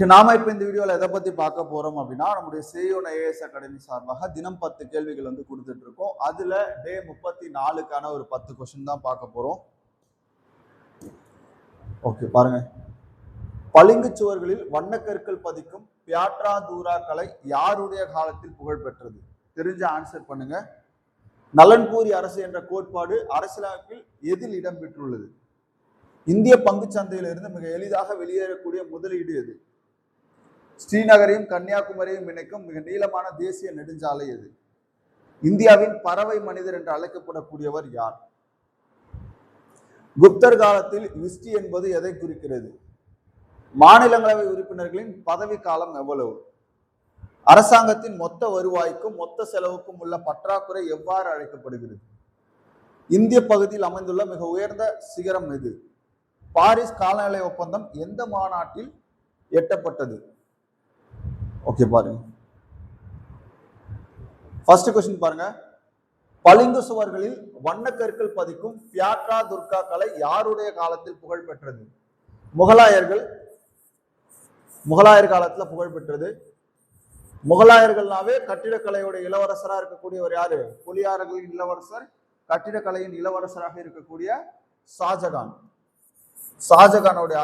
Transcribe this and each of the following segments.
நாம இப்ப இந்த வீடியோல எதை பத்தி பார்க்க போறோம் அப்படின்னா, நம்முடைய சேயோன் ஐஏஎஸ் அகாடமி சார்பாக தினம் 10 கேள்விகள் வந்து கொடுத்துட்டு இருக்கோம். அதுல டே 34க்கான ஒரு 10 கொஸ்டின் தான் பார்க்க போறோம். ஓகே பாருங்க. பளிங்கு சுவர்களில் வண்ணக்கற்கள் பதிக்கும் பியாட்ரா தூரா கலை யாருடைய காலத்தில் புகழ் பெற்றது? தெரிஞ்ச ஆன்சர் பண்ணுங்க. நலன்பூரி அரசு என்ற கோட்பாடு அரசியலமைப்பில் எதில் இடம்பெற்றுள்ளது? இந்திய பங்கு சந்தையிலிருந்து மிக எளிதாக வெளியேறக்கூடிய முதலீடு எது? ஸ்ரீநகரையும் கன்னியாகுமரியும் இணைக்கும் மிக நீளமான தேசிய நெடுஞ்சாலை எது? இந்தியாவின் பறவை மனிதர் என்று அழைக்கப்படக்கூடியவர் யார்? குப்தர் காலத்தில் விஸ்டி என்பது எதை குறிக்கிறது? மாநிலங்களவை உறுப்பினர்களின் பதவி காலம் எவ்வளவு? அரசாங்கத்தின் மொத்த வருவாய்க்கும் மொத்த செலவுக்கும் உள்ள பற்றாக்குறை எவ்வாறு அழைக்கப்படுகிறது? இந்திய பகுதியில் அமைந்துள்ள மிக உயர்ந்த சிகரம் எது? பாரிஸ் காலநிலை ஒப்பந்தம் எந்த மாநாட்டில் எட்டப்பட்டது? ஓகே பாருங்க. ஃபர்ஸ்ட் கொஸ்டின் பாருங்க. பளிங்கு சுவர்களில் வண்ணக்கற்கள் பதிக்கும் பியாட்ரா துர்கா கலை யாருடைய காலத்தில் புகழ் பெற்றது? முகலாயர் காலத்துல புகழ் பெற்றது. முகலாயர்கள்னாவே கட்டிடக்கலையோட இளவரசரா இருக்கக்கூடியவர் யாரு? புலியார்களின் இளவரசர், கட்டிடக்கலையின் இளவரசராக இருக்கக்கூடிய ஷாஜகான். ஷாஜகானுடைய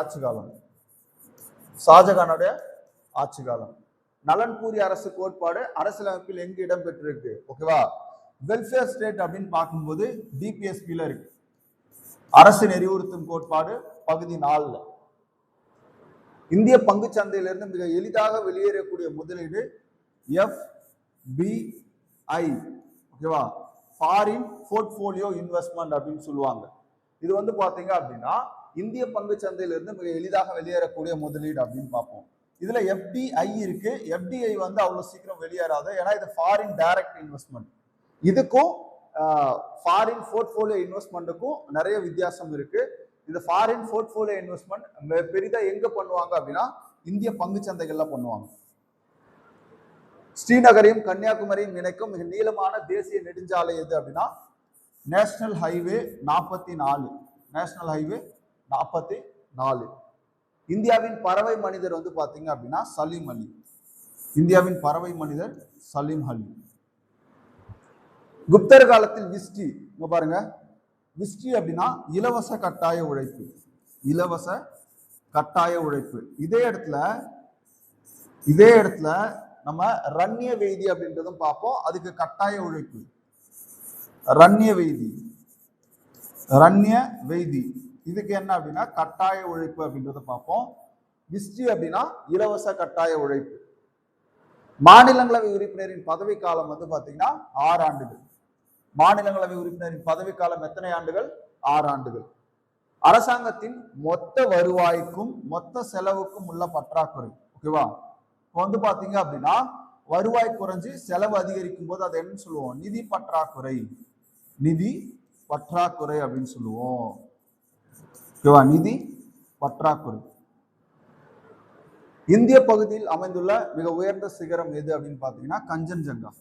ஆட்சி காலம். நலன்பூரி அரசு கோட்பாடு அரசியலமைப்பில் எங்கு இடம் பெற்றிருக்கு? ஓகேவா? வெல்ஃபேர் ஸ்டேட் அப்படின்னு பார்க்கும்போது டிபிஎஸ்பில இருக்கு. அரசு நெறிவுறுத்தும் கோட்பாடு பகுதி 4. இந்திய பங்கு சந்தையிலிருந்து மிக எளிதாக வெளியேறக்கூடிய முதலீடு FBI. ஓகேவா? ஃபாரின் போர்ட்போலியோ இன்வெஸ்ட்மெண்ட் அப்படின்னு சொல்லுவாங்க. இது வந்து பாத்தீங்க அப்படின்னா இந்திய பங்கு சந்தையிலிருந்து மிக எளிதாக வெளியேறக்கூடிய முதலீடு அப்படின்னு பார்ப்போம். இதுல FDI இருக்கு. FDI வந்து அவ்வளவு சீக்கிரம் வெளியேறாது, ஏன்னா இது ஃபாரின் டைரக்ட் இன்வெஸ்ட்மெண்ட். இதுக்கும் ஃபாரின் போர்ட்போலியோ இன்வெஸ்ட்மெண்ட்டுக்கும் நிறைய வித்தியாசம் இருக்கு. இந்த ஃபாரின் போர்ட்போலியோ இன்வெஸ்ட்மெண்ட் பெரிதா எங்க பண்ணுவாங்க அப்படின்னா இந்திய பங்கு சந்தைகள்ல பண்ணுவாங்க. ஸ்ரீநகரையும் கன்னியாகுமரியும் இணைக்கும் மிக நீளமான தேசிய நெடுஞ்சாலை எது அப்படின்னா நேஷனல் ஹைவே 44. National highway 44. இந்தியாவின் பறவை மனிதர் வந்து பாத்தீங்க அப்படின்னா சலீம் அலி. இந்தியாவின் பறவை மனிதர் சலீம் அலி. குப்தர் காலத்தில் விஸ்டி, இங்க பாருங்க, விஸ்டி அப்படின்னா இலவச கட்டாய உழைப்பு. இலவச கட்டாய உழைப்பு. இதே இடத்துல நம்ம ரண்ய வெய்தி அப்படின்றதும் பார்ப்போம். அதுக்கு கட்டாய உழைப்பு ரண்ய வெய்தி. இதுக்கு என்ன அப்படின்னா கட்டாய உழைப்பு அப்படின்றத பார்ப்போம். விஸ்டி அப்படின்னா இலவச கட்டாய உழைப்பு. மாநிலங்களவை உறுப்பினரின் பதவி காலம் வந்து பாத்தீங்கன்னா 6 ஆண்டுகள். மாநிலங்களவை உறுப்பினரின் பதவி காலம் எத்தனை ஆண்டுகள்? 6 ஆண்டுகள். அரசாங்கத்தின் மொத்த வருவாய்க்கும் மொத்த செலவுக்கும் உள்ள பற்றாக்குறை. ஓகேவா? இப்போ வந்து பாத்தீங்க அப்படின்னா வருவாய் குறைஞ்சு செலவு அதிகரிக்கும் போது அதை என்ன சொல்லுவோம்? நிதி பற்றாக்குறை அப்படின்னு சொல்லுவோம். ஓகேவா? நிதி பற்றாக்குறை. இந்திய பகுதியில் அமைந்துள்ள மிக உயர்ந்த சிகரம் எது அப்படின்னு பாத்தீங்கன்னா கஞ்சன்ஜங்கா.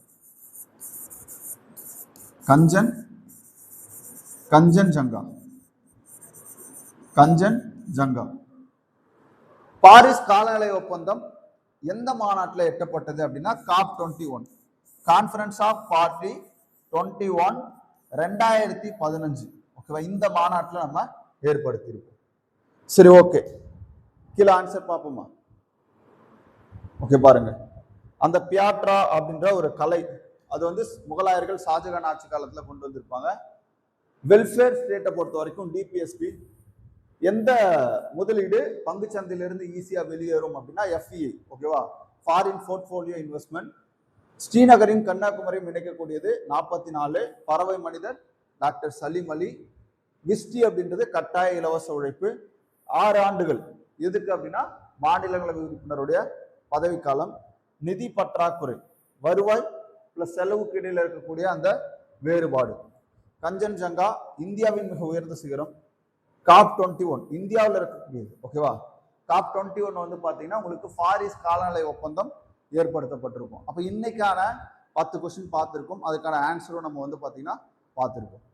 கஞ்சன்ஜங்கா. பாரிஸ் காலநிலை ஒப்பந்தம் எந்த மாநாட்டில் எட்டப்பட்டது அப்படின்னா COP21, கான்ஃபரன்ஸ் ஆஃப் பார்ட்டி 21, 2015. ஓகேவா? இந்த மாநாட்டில் நம்ம ஏற்படுத்தியிருக்கோம். சரி, ஓகே, கீழே ஆன்சர் பார்ப்போமா? ஓகே பாருங்க. அந்த பியாட்ரா அப்படின்ற ஒரு கலை, அது வந்து முகலாயர்கள் ஷாஜகான் ஆட்சி காலத்துல கொண்டு வந்திருப்பாங்க. வெல்ஃபேர் ஸ்டேட்டை பொறுத்த வரைக்கும் டிபிஎஸ்பி. எந்த முதலீடு பங்கு சந்தையிலிருந்து ஈஸியா வெளியேறும் அப்படின்னா FEI. ஓகேவா? Foreign portfolio investment. ஸ்ரீநகரையும் கன்னியாகுமரியும் இணைக்கக்கூடியது 44. பறவை மனிதர் டாக்டர் சலீம் அலி. விஸ்டி அப்படின்றது கட்டாய இலவச உழைப்பு. 6 ஆண்டுகள். எதுக்கு அப்படின்னா மாநிலங்களவை உறுப்பினருடைய பதவி காலம். நிதி பற்றாக்குறை, வருவாய் பிளஸ் செலவுக்கு இடையில இருக்கக்கூடிய அந்த வேறுபாடு. கஞ்சன்ஜங்கா இந்தியாவின் மிக உயர்ந்த சிகரம். COP21 இந்தியாவில் இருக்கக்கூடியது. ஓகேவா? COP21 வந்து பாத்தீங்கன்னா உங்களுக்கு பாரிஸ் காலநிலை ஒப்பந்தம் ஏற்படுத்தப்பட்டிருக்கும். அப்ப இன்னைக்கான 10 கொஸ்டின் பார்த்திருக்கோம். அதுக்கான ஆன்சரும் நம்ம வந்து பாத்தீங்கன்னா பார்த்திருக்கோம்.